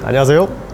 안녕하세요.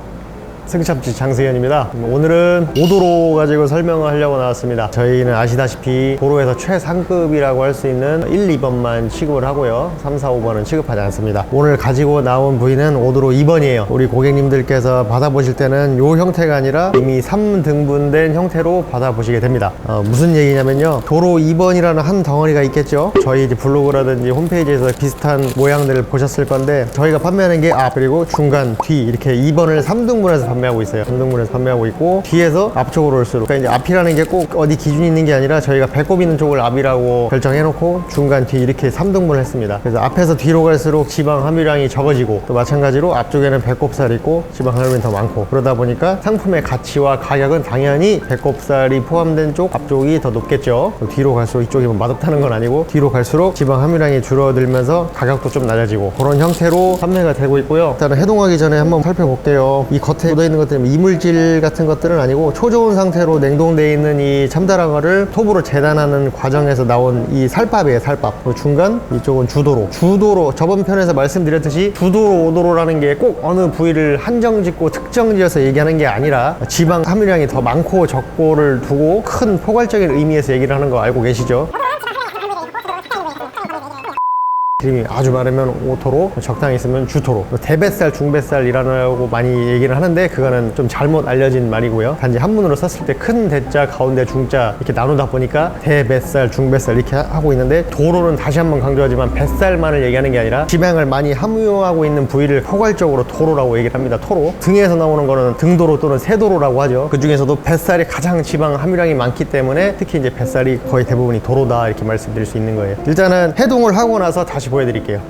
승참치 장승현입니다. 오늘은 오도로 가지고 설명을 하려고 나왔습니다. 저희는 아시다시피 도로에서 최상급이라고 할 수 있는 1, 2번만 취급을 하고요. 3, 4, 5번은 취급하지 않습니다. 오늘 가지고 나온 부위는 오도로 2번이에요. 우리 고객님들께서 받아보실 때는 이 형태가 아니라 이미 3등분된 형태로 받아보시게 됩니다. 무슨 얘기냐면요. 도로 2번이라는 한 덩어리가 있겠죠. 저희 이제 블로그라든지 홈페이지에서 비슷한 모양들을 보셨을 건데, 저희가 판매하는 게 앞, 그리고 중간, 뒤 이렇게 2번을 3등분해서 판매하고 있어요. 3등분해서 판매하고 있고, 뒤에서 앞쪽으로 올수록, 그러니까 이제 앞이라는 게 꼭 어디 기준이 있는 게 아니라 저희가 배꼽 있는 쪽을 앞이라고 결정해놓고 중간, 뒤 이렇게 3등분을 했습니다. 그래서 앞에서 뒤로 갈수록 지방 함유량이 적어지고, 또 마찬가지로 앞쪽에는 배꼽살이 있고 지방 함유량이 더 많고, 그러다 보니까 상품의 가치와 가격은 당연히 배꼽살이 포함된 쪽 앞쪽이 더 높겠죠. 뒤로 갈수록 이쪽이 뭐 맛없다는 건 아니고, 뒤로 갈수록 지방 함유량이 줄어들면서 가격도 좀 낮아지고, 그런 형태로 판매가 되고 있고요. 일단은 해동하기 전에 한번 살펴볼게요. 이 겉에 묻어있는 것들은 이물질 같은 것들은 아니고, 초좋은 상태로 냉동되어 있는 이 참다랑어를 톱으로 재단하는 과정에서 나온 이 살밥이에요. 살밥. 그리고 중간 이쪽은 주도로. 주도로, 저번 편에서 말씀드렸듯이 주도로 오도로라는 게 꼭 어느 부위를 한정짓고 특정지어서 얘기하는 게 아니라 지방 함유량이 더 많고 적고를 두고 큰 포괄적인 의미에서 얘기를 하는 거 알고 계시죠? 기름이 아주 많으면 오토로, 적당히 있으면 주토로. 대뱃살, 중뱃살이라고 많이 얘기를 하는데, 그거는 좀 잘못 알려진 말이고요. 단지 한문으로 썼을 때 큰 대자, 가운데 중자 이렇게 나누다 보니까 대뱃살, 중뱃살 이렇게 하고 있는데, 도로는 다시 한번 강조하지만 뱃살만을 얘기하는 게 아니라 지방을 많이 함유하고 있는 부위를 포괄적으로 도로라고 얘기를 합니다. 토로. 등에서 나오는 거는 등도로 또는 세도로라고 하죠. 그 중에서도 뱃살이 가장 지방 함유량이 많기 때문에 특히 이제 뱃살이 거의 대부분이 도로다 이렇게 말씀드릴 수 있는 거예요. 일단은 해동을 하고 나서 다시 보여드릴게요.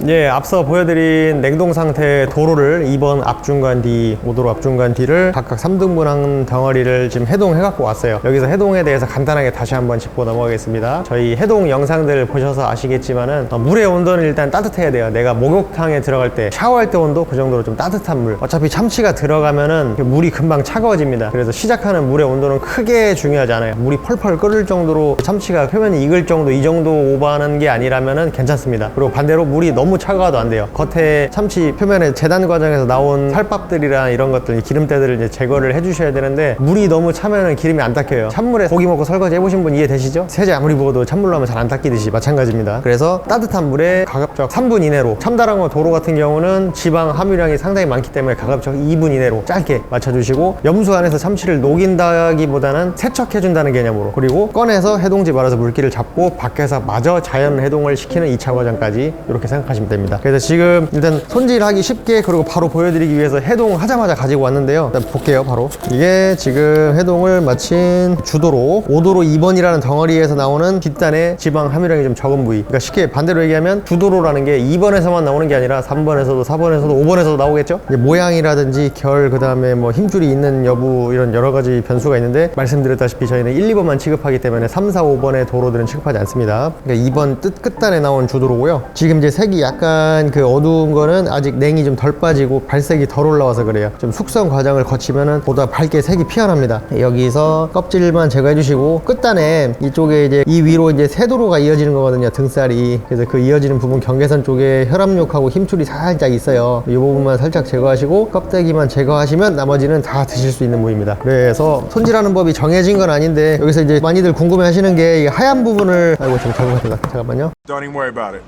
예, 앞서 보여드린 냉동 상태 도로를 2번 앞중간 뒤, 오도로 앞중간 뒤를 각각 3등분한 덩어리를 지금 해동해 갖고 왔어요. 여기서 해동에 대해서 간단하게 다시 한번 짚고 넘어가겠습니다. 저희 해동 영상들 보셔서 아시겠지만은 물의 온도는 일단 따뜻해야 돼요. 내가 목욕탕에 들어갈 때, 샤워할 때 온도 그 정도로 좀 따뜻한 물. 어차피 참치가 들어가면은 물이 금방 차가워집니다. 그래서 시작하는 물의 온도는 크게 중요하지 않아요. 물이 펄펄 끓을 정도로, 참치가 표면이 익을 정도, 이 정도 오버하는 게 아니라면은 괜찮습니다. 그리고 반대로 물이 너무 차가워도 안 돼요. 겉에 참치 표면에 재단 과정에서 나온 살밥들이랑 이런 것들, 기름때들을 이제 제거를 해주셔야 되는데, 물이 너무 차면은 기름이 안 닦여요. 찬물에 고기 먹고 설거지 해보신 분 이해되시죠? 세제 아무리 부어도 찬물로 하면 잘 안 닦이듯이 마찬가지입니다. 그래서 따뜻한 물에 가급적 3분 이내로, 참다랑어 도로 같은 경우는 지방 함유량이 상당히 많기 때문에 가급적 2분 이내로 짧게 맞춰주시고, 염수 안에서 참치를 녹인다기보다는 세척해준다는 개념으로, 그리고 꺼내서 해동지 말아서 물기를 잡고 밖에서 마저 자연 해동을 시키는 2차 과정까지 이렇게 생각하시면 됩니다. 그래서 지금 일단 손질하기 쉽게, 그리고 바로 보여드리기 위해서 해동하자마자 가지고 왔는데요. 일단 볼게요. 바로 이게 지금 해동을 마친 주도로, 오도로 2번이라는 덩어리에서 나오는 뒷단의 지방 함유량이 좀 적은 부위. 그러니까 쉽게 반대로 얘기하면 주도로라는 게 2번에서만 나오는 게 아니라 3번에서도 4번에서도 5번에서도 나오겠죠. 이제 모양이라든지 결, 그 다음에 뭐 힘줄이 있는 여부, 이런 여러 가지 변수가 있는데, 말씀드렸다시피 저희는 1, 2번만 취급하기 때문에 3, 4, 5번의 도로들은 취급하지 않습니다. 그러니까 2번 끝단에 나온 주도로고요. 지금 이제 색이 약간 그 어두운 거는 아직 냉이 좀 덜 빠지고 발색이 덜 올라와서 그래요. 좀 숙성 과정을 거치면은 보다 밝게 색이 피어납니다. 여기서 껍질만 제거해 주시고, 끝단에 이쪽에 이제 이 위로 이제 세도로가 이어지는 거거든요. 등살이. 그래서 그 이어지는 부분 경계선 쪽에 혈압육하고 힘줄이 살짝 있어요. 이 부분만 살짝 제거하시고 껍데기만 제거하시면 나머지는 다 드실 수 있는 부위입니다. 그래서 손질하는 법이 정해진 건 아닌데, 여기서 이제 많이들 궁금해 하시는 게 이 하얀 부분을, 아이고 좀 잘못했다. 잠깐만요. Don't even worry about it.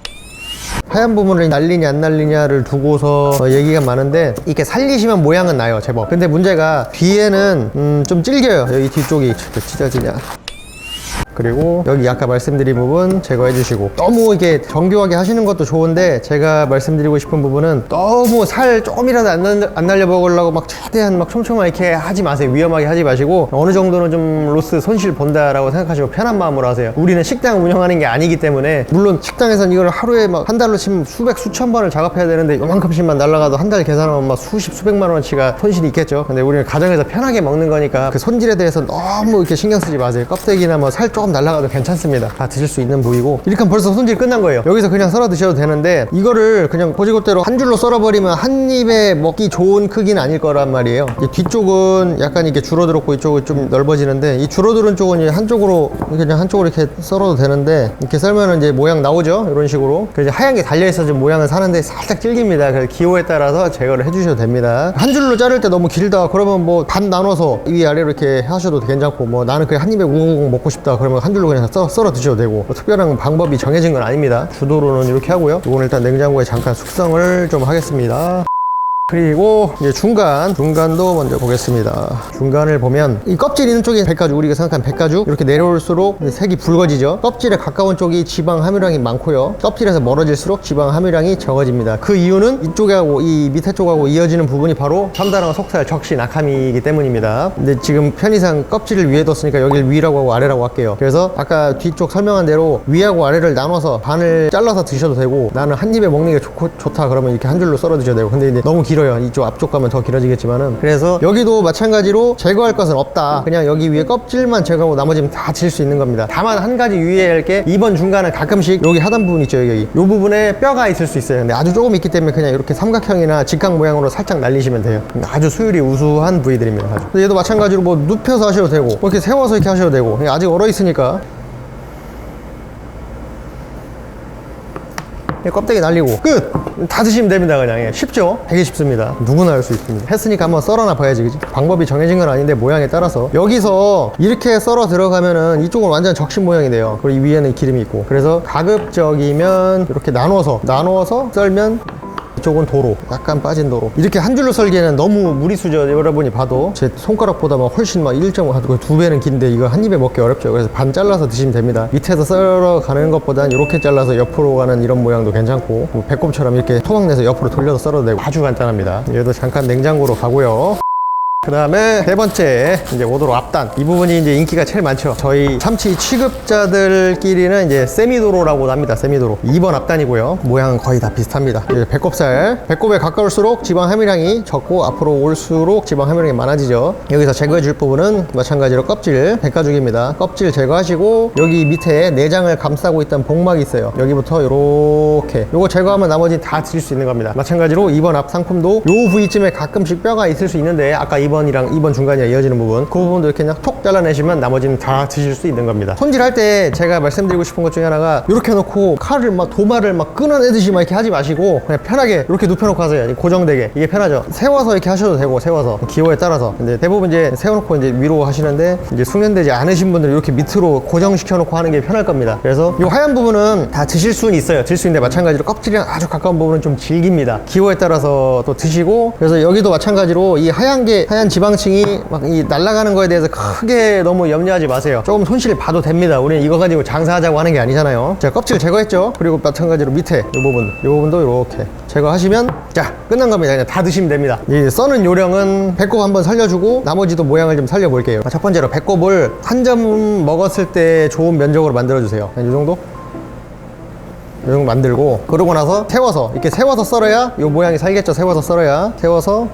하얀 부분을 날리냐 안 날리냐를 두고서 얘기가 많은데, 이렇게 살리시면 모양은 나요, 제법. 근데 문제가 뒤에는 좀 질겨요. 여기 뒤쪽이 찢어지냐. 그리고 여기 아까 말씀드린 부분 제거해 주시고, 너무 이게 정교하게 하시는 것도 좋은데, 제가 말씀드리고 싶은 부분은 너무 살 조금이라도 안 날려 먹으려고 막 최대한 막 촘촘하게 이렇게 하지 마세요. 위험하게 하지 마시고, 어느 정도는 좀 로스 손실 본다라고 생각하시고 편한 마음으로 하세요. 우리는 식당 운영하는 게 아니기 때문에, 물론 식당에서는 이걸 하루에 막 한 달로 치면 수백 수천 번을 작업해야 되는데, 요만큼씩만 날라가도 한 달 계산하면 막 수십 수백만 원치가 손실이 있겠죠. 근데 우리는 가정에서 편하게 먹는 거니까 그 손질에 대해서 너무 이렇게 신경 쓰지 마세요. 껍데기나 뭐 살 조금 조금 날아가도 괜찮습니다. 다 드실 수 있는 부위고, 이렇게 하면 벌써 손질 끝난 거예요. 여기서 그냥 썰어 드셔도 되는데, 이거를 그냥 고지고대로 한 줄로 썰어버리면 한 입에 먹기 좋은 크기는 아닐 거란 말이에요. 이 뒤쪽은 약간 이렇게 줄어들었고 이쪽은 좀 넓어지는데, 이 줄어드는 쪽은 이제 한쪽으로, 그냥 한쪽으로 이렇게 썰어도 되는데, 이렇게 썰면은 이제 모양 나오죠? 이런 식으로. 그래서 하얀 게 달려있어 좀 모양을 사는데 살짝 질깁니다. 그래서 기호에 따라서 제거를 해주셔도 됩니다. 한 줄로 자를 때 너무 길다 그러면 뭐 반 나눠서 위아래로 이렇게 하셔도 괜찮고, 뭐 나는 그냥 한 입에 우웅 먹고 싶다 그러면 한 줄로 그냥 썰어 드셔도 되고, 뭐 특별한 방법이 정해진 건 아닙니다. 주도로는 이렇게 하고요. 이건 일단 냉장고에 잠깐 숙성을 좀 하겠습니다. 그리고 이제 중간도 먼저 보겠습니다. 중간을 보면 이 껍질 있는 쪽이 백가죽, 우리가 생각한 백가죽, 이렇게 내려올수록 색이 붉어지죠. 껍질에 가까운 쪽이 지방 함유량이 많고요, 껍질에서 멀어질수록 지방 함유량이 적어집니다. 그 이유는 이쪽하고 이 밑에 쪽하고 이어지는 부분이 바로 참다랑 속살, 적시, 낙하미이기 때문입니다. 근데 지금 편의상 껍질을 위에 뒀으니까 여길 위라고 하고 아래라고 할게요. 그래서 아까 뒤쪽 설명한 대로 위하고 아래를 나눠서 반을 잘라서 드셔도 되고, 나는 한 입에 먹는 게 좋다 그러면 이렇게 한 줄로 썰어 드셔도 되고, 근데 이제 너무 길어요. 이쪽 앞쪽 가면 더 길어지겠지만은, 그래서 여기도 마찬가지로 제거할 것은 없다. 그냥 여기 위에 껍질만 제거하고 나머지는 다 질 수 있는 겁니다. 다만 한 가지 유의해야 할 게, 이번 중간은 가끔씩 여기 하단 부분 있죠, 여기 이 부분에 뼈가 있을 수 있어요. 근데 아주 조금 있기 때문에 그냥 이렇게 삼각형이나 직각 모양으로 살짝 날리시면 돼요. 아주 수율이 우수한 부위들입니다. 아주. 얘도 마찬가지로 뭐 눕혀서 하셔도 되고, 뭐 이렇게 세워서 이렇게 하셔도 되고, 아직 얼어 있으니까 껍데기 날리고 끝! 다 드시면 됩니다. 그냥. 예, 쉽죠? 되게 쉽습니다. 누구나 할 수 있습니다. 했으니까 한번 썰어나 봐야지, 그치? 방법이 정해진 건 아닌데 모양에 따라서 여기서 이렇게 썰어 들어가면은 이쪽은 완전 적신 모양이 돼요. 그리고 이 위에는 기름이 있고, 그래서 가급적이면 이렇게 나눠서 썰면 이쪽은 도로, 약간 빠진 도로. 이렇게 한 줄로 썰기에는 너무 무리수죠. 여러분이 봐도 제 손가락보다 막 훨씬 막 1.5, 2배는 긴데 이거 한 입에 먹기 어렵죠. 그래서 반 잘라서 드시면 됩니다. 밑에서 썰어 가는 것보단 이렇게 잘라서 옆으로 가는 이런 모양도 괜찮고, 뭐 배꼽처럼 이렇게 토막 내서 옆으로 돌려서 썰어도 되고, 아주 간단합니다. 얘도 잠깐 냉장고로 가고요. 그 다음에 세 번째 이제 오도로 앞단, 이 부분이 이제 인기가 제일 많죠. 저희 참치 취급자들끼리는 이제 세미도로라고 합니다. 세미도로 2번 앞단이고요. 모양은 거의 다 비슷합니다. 이제 배꼽살, 배꼽에 가까울수록 지방 함유량이 적고 앞으로 올수록 지방 함유량이 많아지죠. 여기서 제거해 줄 부분은 마찬가지로 껍질, 백가죽입니다. 껍질 제거하시고, 여기 밑에 내장을 감싸고 있던 복막이 있어요. 여기부터 이렇게, 요거 제거하면 나머지 다 드실 수 있는 겁니다. 마찬가지로 2번 앞 상품도 요 부위쯤에 가끔씩 뼈가 있을 수 있는데, 아까 2번 중간이랑 이어지는 부분, 그 부분도 이렇게 그냥 톡 잘라내시면 나머지는 다 드실 수 있는 겁니다. 손질할 때 제가 말씀드리고 싶은 것 중에 하나가, 이렇게 놓고 칼을 막 도마를 막 끊어내듯이 막 이렇게 하지 마시고, 그냥 편하게 이렇게 눕혀놓고 하세요. 고정되게. 이게 편하죠. 세워서 이렇게 하셔도 되고, 세워서 기호에 따라서. 근데 대부분 이제 세워놓고 이제 위로 하시는데, 이제 숙련되지 않으신 분들은 이렇게 밑으로 고정시켜놓고 하는 게 편할 겁니다. 그래서 이 하얀 부분은 다 드실 수는 있어요. 들 수 있는데, 마찬가지로 껍질이랑 아주 가까운 부분은 좀 질깁니다. 기호에 따라서 또 드시고, 그래서 여기도 마찬가지로 이 하얀 지방층이 막 이 날아가는 거에 대해서 크게 너무 염려하지 마세요. 조금 손실 봐도 됩니다. 우리는 이거 가지고 장사하자고 하는 게 아니잖아요. 자, 껍질 제거했죠. 그리고 마찬가지로 밑에 이 부분도 이렇게 제거하시면, 자, 끝난 겁니다. 그냥 다 드시면 됩니다. 이 써는 요령은 배꼽 한번 살려주고 나머지도 모양을 좀 살려볼게요. 첫 번째로 배꼽을 한 점 먹었을 때 좋은 면적으로 만들어주세요. 이 정도? 이 정도 만들고, 그러고 나서 세워서, 이렇게 세워서 썰어야 이 모양이 살겠죠. 세워서 썰어야. 세워서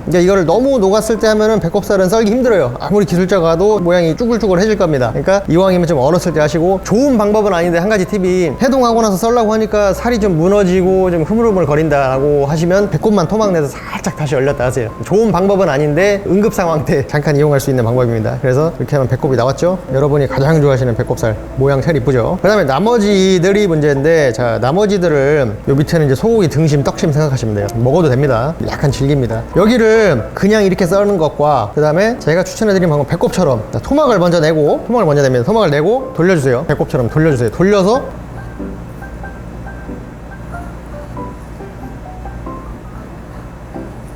이제 이거를 너무 녹았을 때 하면은 배꼽살은 썰기 힘들어요. 아무리 기술자가도 모양이 쭈글쭈글해질 겁니다. 그러니까 이왕이면 좀 얼었을 때 하시고, 좋은 방법은 아닌데 한 가지 팁이, 해동하고 나서 썰라고 하니까 살이 좀 무너지고 좀 흐물흐물 거린다고 하시면 배꼽만 토막 내서 살짝 다시 얼렸다 하세요. 좋은 방법은 아닌데 응급 상황 때 잠깐 이용할 수 있는 방법입니다. 그래서 이렇게 하면 배꼽이 나왔죠. 여러분이 가장 좋아하시는 배꼽살 모양 제일 이쁘죠. 그 다음에 나머지들이 문제인데, 자, 나머지들은 요 밑에는 이제 소고기 등심, 떡심 생각하시면 돼요. 먹어도 됩니다. 약간 질깁니다. 여기를 그냥 이렇게 썰는 것과, 그 다음에 제가 추천해드린 방법, 배꼽처럼 토막을 먼저 내고, 토막을 먼저 내면 토막을 내고 돌려주세요. 배꼽처럼 돌려주세요. 돌려서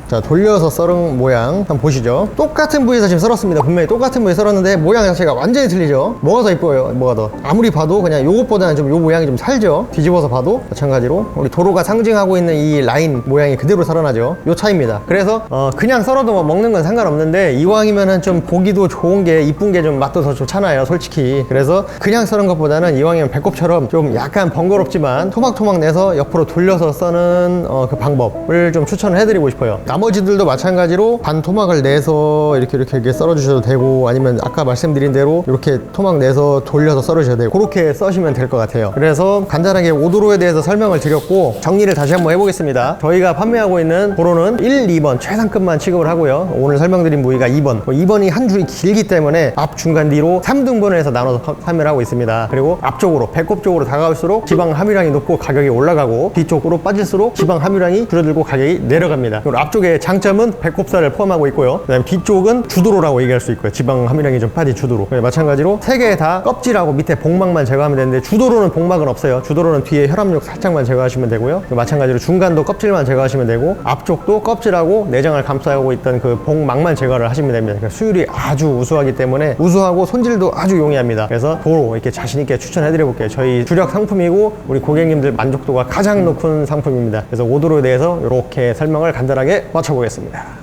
자, 돌려서 썰은 모양 한번 보시죠. 똑같은 부위에서 지금 썰었습니다. 분명히 똑같은 부위에 썰었는데 모양 자체가 완전히 틀리죠. 뭐가 더 이뻐요? 뭐가 더? 아무리 봐도 그냥 요것보다는 좀 요 모양이 좀 살죠. 뒤집어서 봐도 마찬가지로 우리 도로가 상징하고 있는 이 라인 모양이 그대로 살아나죠. 요 차이입니다. 그래서 그냥 썰어도 뭐 먹는 건 상관없는데, 이왕이면은 좀 보기도 좋은 게, 이쁜 게 좀 맛도 더 좋잖아요, 솔직히. 그래서 그냥 썰은 것보다는 이왕이면 배꼽처럼 좀 약간 번거롭지만 토막토막 내서 옆으로 돌려서 써는 그 방법을 좀 추천을 해드리고 싶어요. 나머지들도 마찬가지로 반 토막을 내서 이렇게 썰어 주셔도 되고, 아니면 아까 말씀드린 대로 이렇게 토막 내서 돌려서 썰으셔도 되고, 그렇게 써시면 될 것 같아요. 그래서 간단하게 오도로에 대해서 설명을 드렸고, 정리를 다시 한번 해보겠습니다. 저희가 판매하고 있는 도로는 1, 2번 최상급만 취급을 하고요. 오늘 설명드린 부위가 2번. 2번이 한 줄이 길기 때문에 앞, 중간, 뒤로 3등분을 해서 나눠서 판매를 하고 있습니다. 그리고 앞쪽으로, 배꼽 쪽으로 다가올수록 지방 함유량이 높고 가격이 올라가고, 뒤쪽으로 빠질수록 지방 함유량이 줄어들고 가격이 내려갑니다. 그리고 앞쪽의 장점은 배꼽살을 포함하고 있고요. 그다음에 뒤쪽은 주도로라고 얘기할 수 있고요. 지방 함유량이 좀 빠진 주도로. 마찬가지로 세 개 다 껍질하고 밑에 복막만 제거하면 되는데, 주도로는 복막은 없어요. 주도로는 뒤에 혈압력 살짝만 제거하시면 되고요. 마찬가지로 중간도 껍질만 제거하시면 되고, 앞쪽도 껍질하고 내장을 감싸고 있던 그 복막만 제거를 하시면 됩니다. 그러니까 수율이 아주 우수하기 때문에 우수하고 손질도 아주 용이합니다. 그래서 도로 이렇게 자신있게 추천해드려 볼게요. 저희 주력 상품이고 우리 고객님들 만족도가 가장 높은 상품입니다. 그래서 오도로에 대해서 이렇게 설명을 간단하게 마쳐보겠습니다.